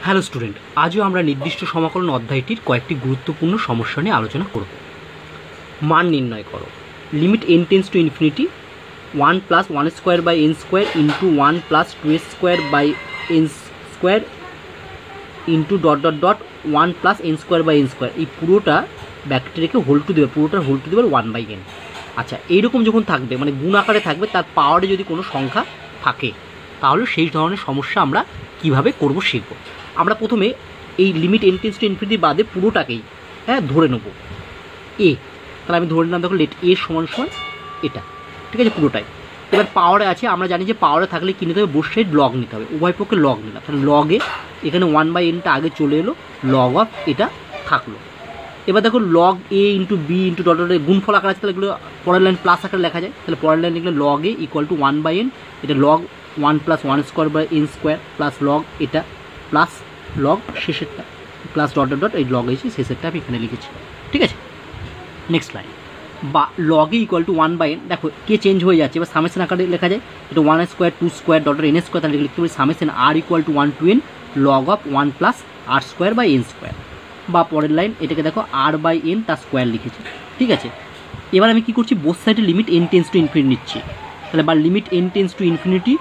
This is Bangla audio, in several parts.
হ্যালো স্টুডেন্ট, আজও আমরা নির্দিষ্ট সমাকলন অধ্যায়টির কয়েকটি গুরুত্বপূর্ণ সমস্যা নিয়ে আলোচনা করব। মান নির্ণয় করো। Limit n tends to infinity 1 plus 1 square by n square into 1 plus 2 square by n square into dot dot dot 1 plus n square by n square, এই পুরোটা ব্যাকেটে রেখে হোল টু দেবে, পুরোটার হোল টু দেবে 1 বাই n। আচ্ছা, এইরকম যখন থাকবে মানে গুণ আকারে থাকবে, তার পাওয়ারে যদি কোনো সংখ্যা থাকে তাহলে সেই ধরনের সমস্যা আমরা কিভাবে করব শিখব। আমরা প্রথমে এই limit n tends to infinity বাদে পুরোটাকেই ধরে নেব এ। তাহলে আমি ধরে নিলাম, দেখো লেট এ সমান সমান এটা, ঠিক আছে, পুরোটাই। এবার পাওয়ারে আছে, আমরা জানি যে পাওয়ারে থাকলে কী নিতে হবে, বোথ সাইড লগ নিতে হবে, উভয় পক্ষে লগ নিলাম। তাহলে লগে এখানে 1 বাই nটা আগে চলে এলো, লগ অফ এটা থাকলো। এবার দেখো log a into b into dot dot গুণফল আকার আছে, তাহলে এগুলো পরের লাইন প্লাস আকারে লেখা যায়। তাহলে পরের লাইন লিখলে log A equal to 1 by n, এটা log 1 plus 1 square by n square plus log এটা প্লাস লগ শেষেরটা প্লাস ডট ডট ডট, এই লগ এসে শেষেরটা আমি এখানে লিখেছি, ঠিক আছে। নেক্সট লাইন বা log A equal to 1 by n, দেখো কে চেঞ্জ হয়ে যাচ্ছে, এবার সামেশন আকারে লেখা যায়, এটা 1 square 2 square dot n square, তাহলে লিখতে পারি summation r equal to 1 to n log of 1 plus r square by n square. বা পরের লাইন এটাকে দেখো আর বাই n তার স্কোয়ার লিখেছি, ঠিক আছে। এবার আমি কী করছি, বোথ সাইডে limit n tends to infinity নিচ্ছি। তাহলে বা limit n tends to infinity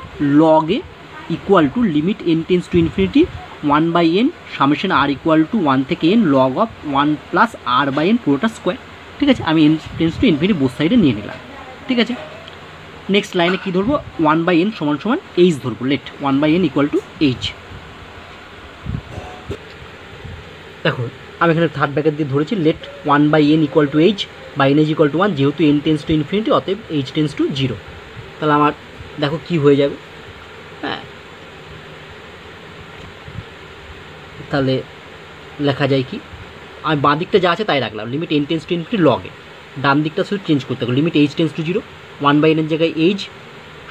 log A equal to limit n tends to infinity 1 by n summation r equal to 1 থেকে n log of 1 plus r by n পুরোটা স্কোয়ার, ঠিক আছে। আমি n tends to infinity both সাইডে নিয়ে নিলাম, ঠিক আছে। নেক্সট লাইনে কী ধরবো, 1 বাই n সমান সমান এইচ ধরবো, let 1 by n equal to H. দেখো আমি এখানে থার্ড ব্র্যাকেট দিয়ে ধরেছি, let 1 by n equal to H by n is equal to 1, যেহেতু n টেন্স টু ইনফিনিটি অতএব এইচ টেন্স টু 0। তাহলে আমার দেখো কি হয়ে যাবে, হ্যাঁ, তাহলে লেখা যায় কি, আমি বাঁ দিকটা যা আছে তাই রাখলাম, limit n tends to infinity লগে, ডান দিকটা শুধু চেঞ্জ করতে হবে, limit H tends to 0 1 by n এর জায়গায় H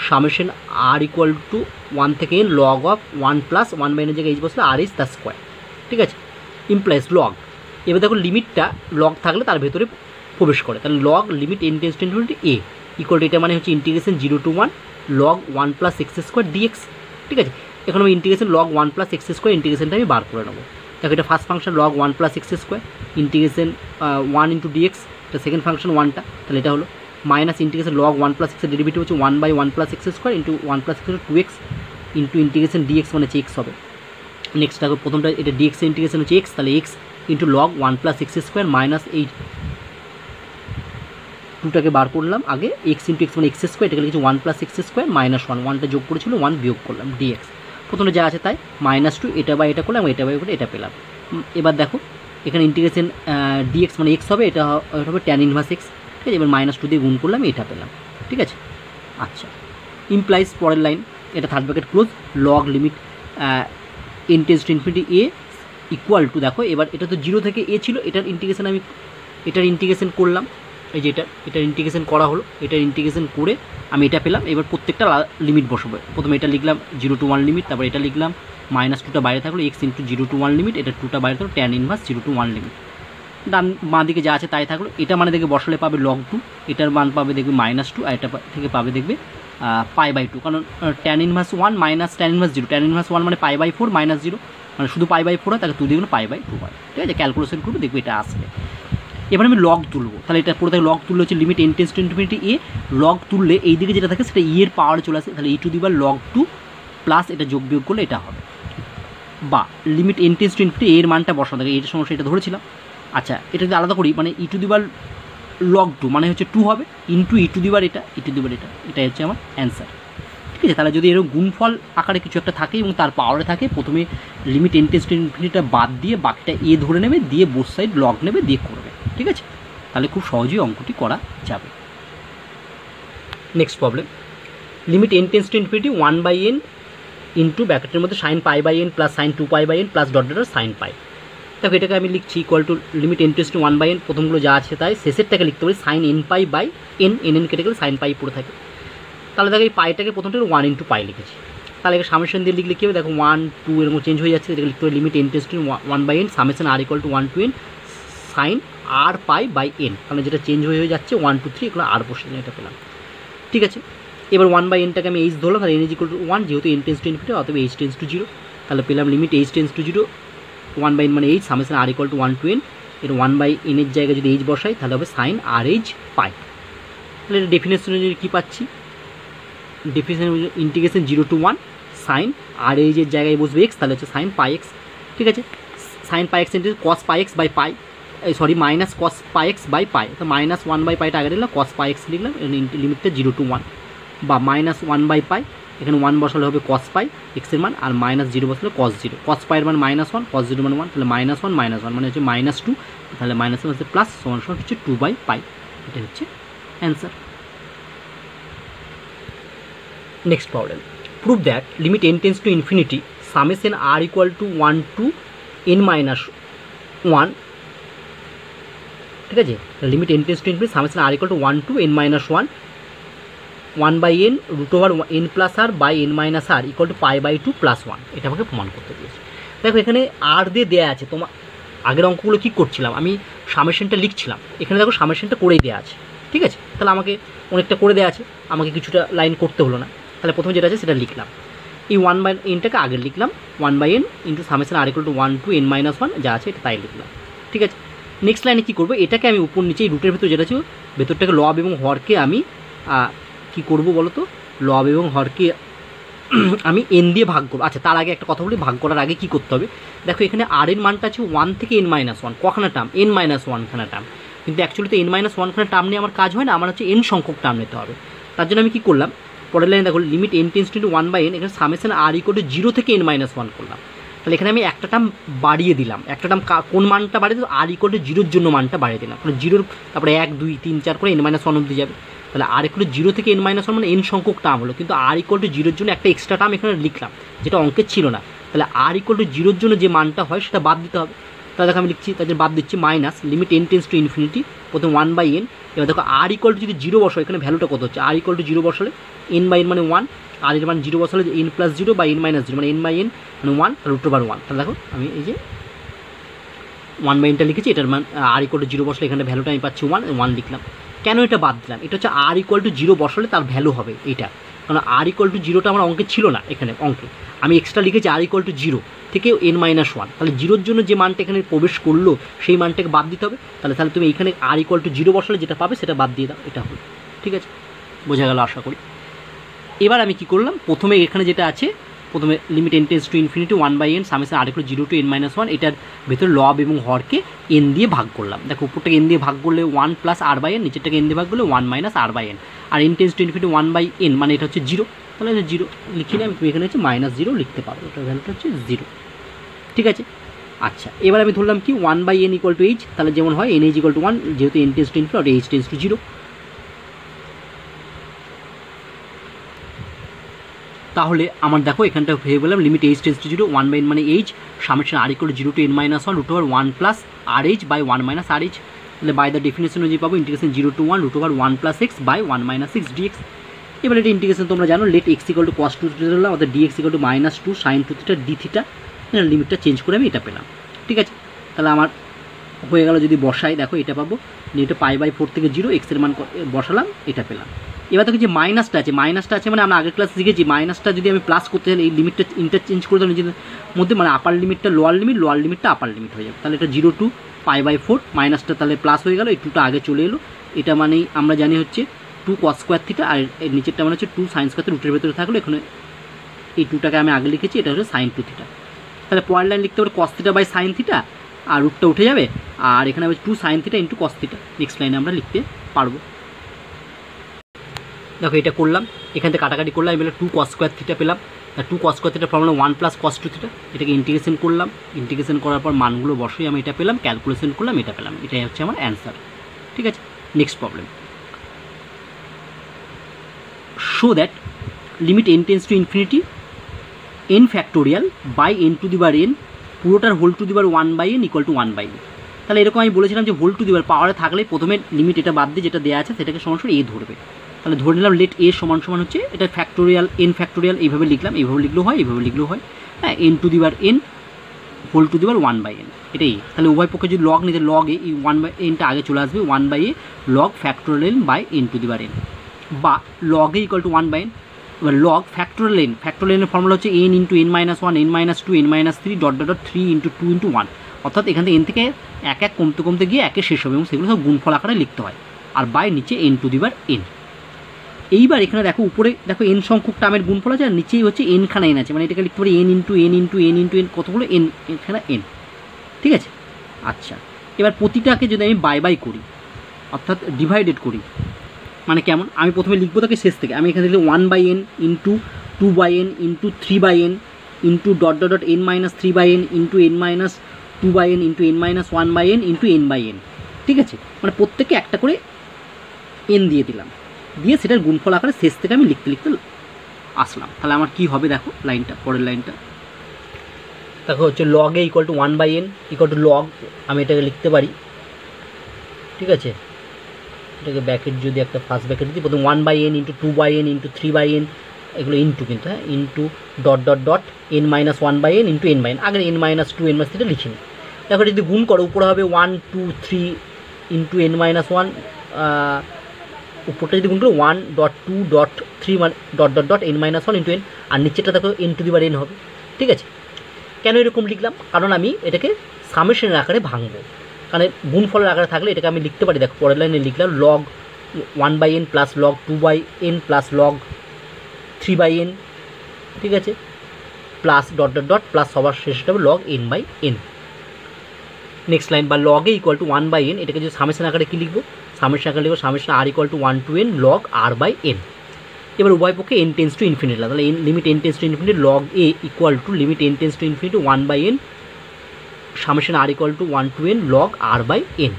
summation r equal to 1 থেকে n log of 1 plus 1 by n এর জায়গায় এইচ বসলে আর ইজ দ্য স্কোয়ার, ঠিক আছে, ইমপ্লাইজ লগ। এবার দেখো লিমিটটা লগ থাকলে তার ভেতরে প্রবেশ করে, তাহলে log limit n tends to infinity a equal to, এটা মানে হচ্ছে integration 0 to 1 log 1 plus x square dx, ঠিক আছে। এখন আমি integration log 1 plus x square ইন্টিগ্রেশনটা আমি বার করে নেবো। দেখো এটা first function log 1 plus x square integration 1 into dx, এটা সেকেন্ড ফাংশন 1টা, তাহলে এটা হলো মাইনাস ইন্টিগ্রেশন লগ 1 প্লাস এক্সের ডেরিভেটিভ হচ্ছে 1 by 1 plus x square into 1 plus X 2x into integration DX মানে হচ্ছে এক্স হবে। নেক্সট দেখো প্রথমটা এটা ডিএক্স ইন্টিগ্রেশন হচ্ছে এক্স, তাহলে X into log 1 plus x square minus এই 2টাকে বার করলাম আগে, এক্স ইন্টু এক্স মানে এক্স স্কোয়ার, এটাকে লিখেছি 1 প্লাস এক্স স্কোয়ার মাইনাস 1টা যোগ করেছিল 1 বিয়োগ করলাম ডিএক্স, প্রথমে যা আছে তাই মাইনাস 2, এটা বাই এটা করলাম, এটা বাই করে এটা পেলাম। এবার দেখো এখানে ইন্টিগ্রেশন ডিএক্স মানে এক্স হবে, এটা হবে ট্যান ইনভার্স এক্স, ঠিক আছে। এবার মাইনাস 2 দিয়ে গুণ করলাম, এটা পেলাম, ঠিক আছে। আচ্ছা, ইমপ্লাইজ পরের লাইন, এটা third bracket close, log limit n tends to infinity a equal two, দেখো এবার এটা তো 0 থেকে এ ছিল, এটার ইন্টিগ্রেশন আমি এটার ইন্টিগ্রেশন করলাম, এই যে এটার ইন্টিগ্রেশন করা হলো, এটার ইন্টিগ্রেশন করে আমি এটা পেলাম। এবার প্রত্যেকটা লিমিট বসাবো, প্রথমে এটা লিখলাম 0 টু 1 লিমিট, তারপর এটা লিখলাম মাইনাস 2টা বাইরে থাকলো এক্স ইন্টু 0 টু 1 লিমিট, এটা 2টা বাইরে থাকলো ট্যান ইনভার্স 0 টু 1 লিমিট, ডান বাঁ দিকে যা আছে তাই থাকলো। এটা মানে দেখবে বসালে পাবে লগ 2, এটার মান পাবে দেখবে মাইনাস 2, আর এটা থেকে পাবে দেখবে পাই বাই 2, কারণ tan inverse 1 minus tan inverse 0, tan inverse 1 মানে পাই বাই 4 মাইনাস 0 মানে শুধু পাই বাই 4 হয়, তাহলে 2 দিয়ে পাই বাই 2 হয়, ঠিক আছে। ক্যালকুলেশন করবো দেখবে এটা আসবে। এবার আমি লগ তুলবো, তাহলে এটা পুরো লগ তুললে হচ্ছে limit n tends to infinity A, log তুললে এই দিকে যেটা থাকে সেটা ই এর পাওয়ারে চলে আসে, তাহলে e to the power log 2 plus এটা যোগ বিয়োগ করলে এটা হবে। বা limit n tends to infinity এর মানটা বসানো থাকে, এইটা সমস্যা এটা ধরেছিলাম। আচ্ছা, এটা যদি আলাদা করি মানে ই টু দি পাওয়ার লগ 2 মানে হচ্ছে 2 হবে ইন্টু ই টু দি পাওয়ার এটা, ই টু দি পাওয়ার এটা, এটাই হচ্ছে আমার অ্যান্সার, ঠিক আছে। তাহলে যদি এরকম গুণফল আকারে কিছু একটা থাকে এবং তার পাওয়ারে থাকে, প্রথমে লিমিট n টেন্স টু ইনফিনিটিটা বাদ দিয়ে বাকিটা এ ধরে নেবে, দিয়ে বোথ সাইড লগ নেবে, দিয়ে করবে, ঠিক আছে। তাহলে খুব সহজেই অঙ্কটি করা যাবে। Next problem, limit n tends to infinity 1 by n into ব্র্যাকেটের মধ্যে sine pi by n plus sine 2 pi by n plus dot dot sine pi. দেখো এটাকে আমি লিখছি equal to limit n tends to 1 by n, প্রথমগুলো যা আছে তাই, শেষেরটাকে লিখতে পারি sine n pi by n, n কেটে গেলে সাইন পাই পড়ে থাকে। তাহলে দেখো এই পাইটাকে প্রথমটা 1 ইন্টু পাই লিখেছি, তাহলে এখানে সামেশন দিয়ে লিখলে কী হবে, দেখো 1 2 এরকম চেঞ্জ হয়ে যাচ্ছে, এটাকে লিখতে হবে limit n tends to 1 by n summation r equal to 1 to n sine r pi by n, তাহলে যেটা চেঞ্জ হয়ে যাচ্ছে 1 2 3 এগুলো আর বসে এটা পেলাম, ঠিক আছে। এবার 1 বাই nটাকে আমি এইচ ধরলাম, তাহলে n ইজ ইকুয়াল টু 1, যেহেতু n টেন্স টু ইনফিনিটি অতএব এইচ টেন্স টু 0, তাহলে পেলাম limit H tends to 0 1 by n মানে h summation r equal to 1 to n, এর 1 বাই এনের জায়গায় যদি এইচ বসাই তাহলে হবে সাইন আর এইচ পাই। তাহলে এটা ডেফিনেশন অনুযায়ী কী পাচ্ছি, ডেফিনেশন ইন্টিগ্রেশন 0 টু 1 সাইন আর এইচের জায়গায় বসবে এক্স, তাহলে হচ্ছে সাইন পাই এক্স। ঠিক আছে, sine pi X into cos pi X by pi, sorry minus cos pi X by pi, তো মাইনাস 1 বাই পাইটা আগে লিখলাম, কস পাই এক্স লিখলাম, লিমিটটা 0 টু 1 বা মাইনাস 1 বাই পাই, এখানে 1 বসালে হবে কস পাই এক্সের মান, আর মাইনাস 0 বসালে কস 0, কস পাইয়ের মান -1, কস 0 মান 1, তাহলে -1 -1 মানে হচ্ছে -2, তাহলে মাইনাস হচ্ছে প্লাস সমান সমান হচ্ছে 2 বাই পাই, এটা হচ্ছে answer. Next problem, prove that limit n tends to infinity summation r equal to 1 to n minus 1, ঠিক আছে, limit n tends to infinity summation r equal to 1 to n minus 1 1 by n root over n plus r by n minus r equal to pi by 2 plus 1, এটা আমাকে প্রমাণ করতে দিয়েছে। দেখো এখানে আর দিয়ে দেওয়া আছে, তোমার আগের অঙ্কগুলো কী করছিলাম, আমি সামেশনটা লিখছিলাম, এখানে দেখো সামেশনটা করেই দেওয়া আছে। ঠিক আছে, তাহলে আমাকে অনেকটা করে দেওয়া আছে, আমাকে কিছুটা লাইন করতে হলো না, তাহলে প্রথমে যেটা আছে সেটা লিখলাম, এই 1 বাই এনটাকে আগে লিখলাম 1 by N into summation r equal to 1 to n minus 1 যা আছে এটা তাই লিখলাম। ঠিক আছে, নেক্সট লাইনে কী করবো, এটাকে আমি উপর নিচে রুটের ভেতর যেটা ছিল ভেতরটাকে লব এবং হরকে আমি কি করব বলো তো, লব এবং হরকে আমি এন দিয়ে ভাগ করবো। আচ্ছা তার আগে একটা কথা বলি, ভাগ করার আগে কী করতে হবে, দেখো এখানে আর এর মানটা আছে 1 থেকে n মাইনাস 1, কখানা টার্ম n মাইনাস 1 খানা টার্ম, কিন্তু অ্যাকচুয়ালি তো n মাইনাস 1 খানা টার্ম নিয়ে আমার কাজ হয় না, আমার হচ্ছে n সংখ্যক টার্ম নিতে হবে। তার জন্য আমি কী করলাম, পরের লাইনে দেখো limit n tends to 1 by n, এখানে সামেশন আর ইকুয়াল টু 0 থেকে n মাইনাস 1 করলাম, তাহলে এখানে আমি একটা টার্ম বাড়িয়ে দিলাম, একটা টার্ম কোন মানটা বাড়িয়ে দিলাম, আর ইকুয়াল টু 0-র জন্য মানটা বাড়িয়ে দিলাম, মানে 0 তারপরে 1 2 3 4 করে n মাইনাস 1 অবধি যাবে, তাহলে আর ইকুয়াল টু 0 থেকে n মাইনাস 1 মানে n সংখ্যক টার্ম হলো, কিন্তু আর ইকুয়াল টু 0-র জন্য একটা এক্সট্রা টার্ম এখানে লিখলাম যেটা অঙ্কের ছিল না, তাহলে আর ইকুয়াল টু 0-র জন্য যে মানটা হয় সেটা বাদ দিতে হবে, তাহলে দেখো আমি লিখছি, তাদের বাদ দিচ্ছি minus limit n tends to infinity প্রথম 1 বাই n, এবার দেখো আর ইকুয়াল টু যদি 0 বসো, এখানে ভ্যালুটা কত হচ্ছে, আর ইকুয়াল টু 0 বসালে n বাই n মানে 1, আর এর মান 0 বসালে n plus 0 by n minus 0 মানে n বাই n মানে 1 রুট ওভার 1, তাহলে দেখো আমি এই যে 1 বাই nটা লিখেছি, এটার মান আর ইকুয়াল টু 0 বসলে এখানে ভ্যালুটা আমি পাচ্ছি 1 লিখলাম। কেন এটা বাদ দিলাম, এটা হচ্ছে আর ইকুয়াল টু 0 বসালে তার ভ্যালু হবে এইটা, কারণ আর ইকুয়াল টু 0টা আমার অঙ্কে ছিল না, এখানে অঙ্কে আমি এক্সট্রা লিখেছি আর ইকুয়াল টু 0 থেকে n মাইনাস 1, তাহলে 0-র জন্য যে মানটা এখানে প্রবেশ করলো সেই মানটাকে বাদ দিতে হবে, তাহলে তুমি এখানে আর ইকুয়াল টু 0 বসালে যেটা পাবে সেটা বাদ দিয়ে দাও, এটা হলো। ঠিক আছে, বোঝা গেল আশা করি। এবার আমি কি করলাম, প্রথমে এখানে যেটা আছে, প্রথমে limit n tends to infinity 1 by n summation r equal 0 to n minus 1, এটার ভেতর লব এবং হরকে n দিয়ে ভাগ করলাম, দেখো উপরটাকে n দিয়ে ভাগ করলে 1 প্লাস আর বাই n, নিচেরটাকে n দিয়ে ভাগ করলে 1 মাইনাস আর বাই n, আর n tends to infinity 1 by n মানে এটা হচ্ছে 0, তাহলে 0 লিখি না, আমি এখানে হচ্ছে -0 লিখতে পারবো, এটার ভ্যালুটা হচ্ছে 0। ঠিক আছে, আচ্ছা এবার আমি ধরলাম কি 1 by n equal to h, তাহলে যেমন হয় n ইজ ইকুয়াল টু 1, যেহেতু n tends to infinity h tends to 0, তাহলে আমার দেখো এখানটা ভেবে বললাম limit h tends to 0 1 by n মানে h summation r equal to 0 to n minus 1 root over 1 plus rh by 1 minus rh, তাহলে বাই দ্য ডেফিনেশন অনুযায়ী পাবো integration 0 to 1 root over 1 plus x by 1 minus 6 dx। এবার এটা ইন্টিগ্রেশন তোমরা জানো, late x equal to cos 2 theta ধরলাম, অর্থাৎ dx equal to -2 sin 2 theta d theta, লিমিটটা চেঞ্জ করে আমি এটা পেলাম। ঠিক আছে, তাহলে আমার হয়ে গেল, যদি বসাই দেখো এটা পাবো, এটা পাই বাই 4 থেকে 0 x এর মান বসালাম, এটা পেলাম। এবার দেখো যে মাইনাসটা আছে মানে আমরা আগের ক্লাস শিখেছি, মাইনাসটা যদি আমি প্লাস করতে চাই এই লিমিটটা ইন্টারচেঞ্জ করে দেবো নিজেদের মধ্যে, মানে আপার লিমিটটা লোয়ার লিমিটটা আপার লিমিট হয়ে যাবে, তাহলে এটা 0 টু পাই বাই 4, মাইনাসটা তাহলে প্লাস হয়ে গেল, এই 2টা আগে চলে এলো, এটা মানেই আমরা জানি হচ্ছে 2 cos স্কোয়ার থিটা, আর এর নিচেরটা মানে হচ্ছে 2 sin স্কোয়ার রুটের ভেতরে থাকলো, এখানে এই 2টাকে আমি আগে লিখেছি, এটা হচ্ছে sin 2 থিটা, তাহলে পয়েন্ট লাইন লিখতে পারে cos theta by sin theta, আর রুটটা উঠে যাবে, আর এখানে হবে 2 sin theta into cos theta, next লাইনে আমরা লিখতে পারবো। দেখো এটা করলাম, এখান থেকে কাটাকাটি করলাম, এবার 2 cos স্কোয়ার থিটা পেলাম, 2 cos square theta formula 1 plus cos 2 theta, এটাকে ইন্টিগ্রেশন করলাম, ইন্টিগ্রেশন করার পর মানগুলো বসেই আমি এটা পেলাম, ক্যালকুলেশন করলাম, এটা পেলাম, এটাই হচ্ছে আমার অ্যান্সার। ঠিক আছে, next problem, show that limit n tends to infinity n factorial by n to the bar n পুরোটার whole to the bar 1 by n equal to 1 by n। তাহলে এরকম আমি বলেছিলাম যে হোল টু দি বার পাওয়ারে থাকলে প্রথমে লিমিট এটা বাদ দিয়ে যেটা দেওয়া আছে সেটাকে সমান সমান a ধরবে, তাহলে ধরে নিলাম লেট a সমান সমান হচ্ছে এটা ফ্যাক্টোরিয়াল n ফ্যাক্টোরিয়াল, এইভাবে লিখলাম, এইভাবে লিখলেও হয়, এইভাবে লিখলেও হয়, হ্যাঁ, n to the bar n whole to the bar 1 by n, এটাই। তাহলে উভয় পক্ষে যদি লগ নিতে লগ এ, এই 1 বাই nটা আগে চলে আসবে, 1 by A log factorial by n to the bar n, বা log A equal to 1 by n, এবার লগ ফ্যাক্টোরিয়াল এর ফর্মুলা হচ্ছে n into n minus one n minus two n minus three dot dot dot three into two into one, অর্থাৎ এখান থেকে n থেকে এক এক কমতে কমতে গিয়ে একে শেষ হবে এবং সেগুলো সব গুণফল আকারে লিখতে হয়, আর বাই নিচে n to the bar n। এইবার এখানে দেখো উপরে দেখো n সংখ্যক টার্মের গুণফল আছে আর নিচেই হচ্ছে n খানা n আছে, মানে এটাকে লিখতে পারি n into n into n into n, কতগুলো n, এখানে n, ঠিক আছে। আচ্ছা, এবার প্রতিটাকে যদি আমি বাই করি অর্থাৎ ডিভাইডেড করি, মানে কেমন, আমি প্রথমে লিখবো তাকে শেষ থেকে, আমি এখানে লিখলে 1/n into 2/n into 3/n into dot dot dot n minus 3/n into n minus 2/n into n minus 1/n into n/n, ঠিক আছে। মানে প্রত্যেককে একটা করে n দিয়ে দিলাম, দিয়ে সেটার গুণফল আকারে শেষ থেকে আমি লিখতে লিখতে আসলাম। তাহলে আমার কি হবে দেখো লাইনটা, পরের লাইনটা দেখো হচ্ছে log A equal two 1/n equal to log, আমি এটাকে লিখতে পারি, ঠিক আছে। এটাকে ব্যাকেট যদি একটা ফার্স্ট ব্যাকেট দিই, প্রথম 1/n into 2/n into 3/n, এগুলো ইন্টু কিন্তু, হ্যাঁ, into dot dot dot n minus 1/n into n/n, আগে n মাইনাস 2 n মাইনাস 3 লিখিনি। দেখো যদি গুণ করো উপরে হবে 1 2 3 ইন্টু n মাইনাস 1, উপরটা যদি গুণ করো 1 ডট 2 ডট 3 মানে dot dot dot n minus 1 into n, আর নিচেটা দেখো n to the bar n হবে, ঠিক আছে। কেন এরকম লিখলাম, কারণ আমি এটাকে সামেশনের আকারে ভাঙবো, কারণ গুণফলের আকারে থাকলে এটাকে আমি লিখতে পারি, দেখো পরের লাইনে লিখলাম log 1/n plus log 2/n plus log 3/n, ঠিক আছে, plus dot dot dot plus সবার শেষটা হবে লগ n/n। নেক্সট লাইন, বা লগ এ ইকুয়াল টু 1/n, এটাকে যদি সামেশন আকারে কী লিখবো, সামেশন আকারে লিখবো summation r equal to 1 to n log r/n। এবার উভয় পক্ষে n টেন্স টু ইনফিনিটি, তাহলে limit n tends to infinity log A equal to limit n tends to infinity 1/n summation r equal to 1 to n log r/n।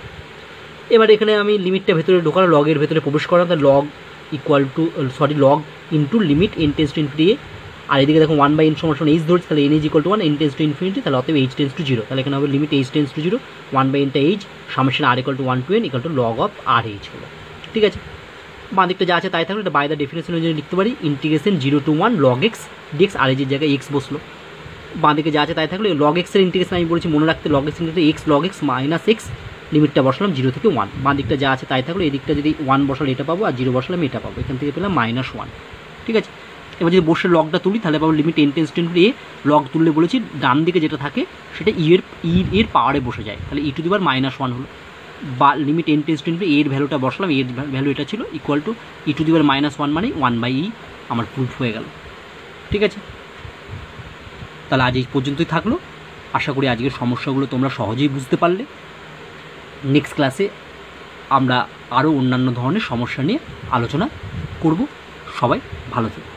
এবার এখানে আমি লিমিটটা ভেতরে ঢোকানো, লগের ভেতরে প্রবেশ করা, তাহলে log equal to log into limit n tends to infinity, আর এদিকে দেখো 1/n সমান h ধরছে, তাহলে n is equal to 1 n tends to infinity, তাহলে অতএব h টেন্স টু 0, তাহলে এখানে হবে লিমিট h টেন্স টু 0 1/nটা h summation r equal to 1 to n equal to log of rh হলো, ঠিক আছে। বাঁ দিকটা যা আছে তাই থাকলে এটা বাই দ্য ডেফিনেশন অনুযায়ী লিখতে পারি, integration 0 to 1 log x dx, আর এই জায়গায় x বসলো, বাঁ দিকে যা আছে তাই থাকলে লগ এক্সের ইন্টিগ্রেশন আমি বলেছি মনে রাখতে, log x integration x log x minus x, লিমিটটা বসালাম 0 থেকে 1, বাঁ দিকটা যা আছে তাই থাকলে এদিকটা যদি 1 বসালে এটা পাবো আর 0 বসালাম এটা পাবো, এখান থেকে পেলাম -1, ঠিক আছে। এবার যদি বসে লগটা তুলি তাহলে পাবো limit n tends to infinity A, log তুললে বলেছি ডান দিকে যেটা থাকে সেটা এর পাওয়ারে বসে যায়, তাহলে e টু দি পাওয়ার -1 হলো, বা limit n tends to infinity এর ভ্যালুটা বসালাম, এর ভ্যালু এটা ছিল equal to e to the power -1 মানে 1/e আমার প্রুফ হয়ে গেল, ঠিক আছে। তাহলে আজ এই পর্যন্তই থাকলো, আশা করি আজকের সমস্যাগুলো তোমরা সহজেই বুঝতে পারলে। নেক্সট ক্লাসে আমরা আরও অন্যান্য ধরনের সমস্যা নিয়ে আলোচনা করব। সবাই ভালো থেকো।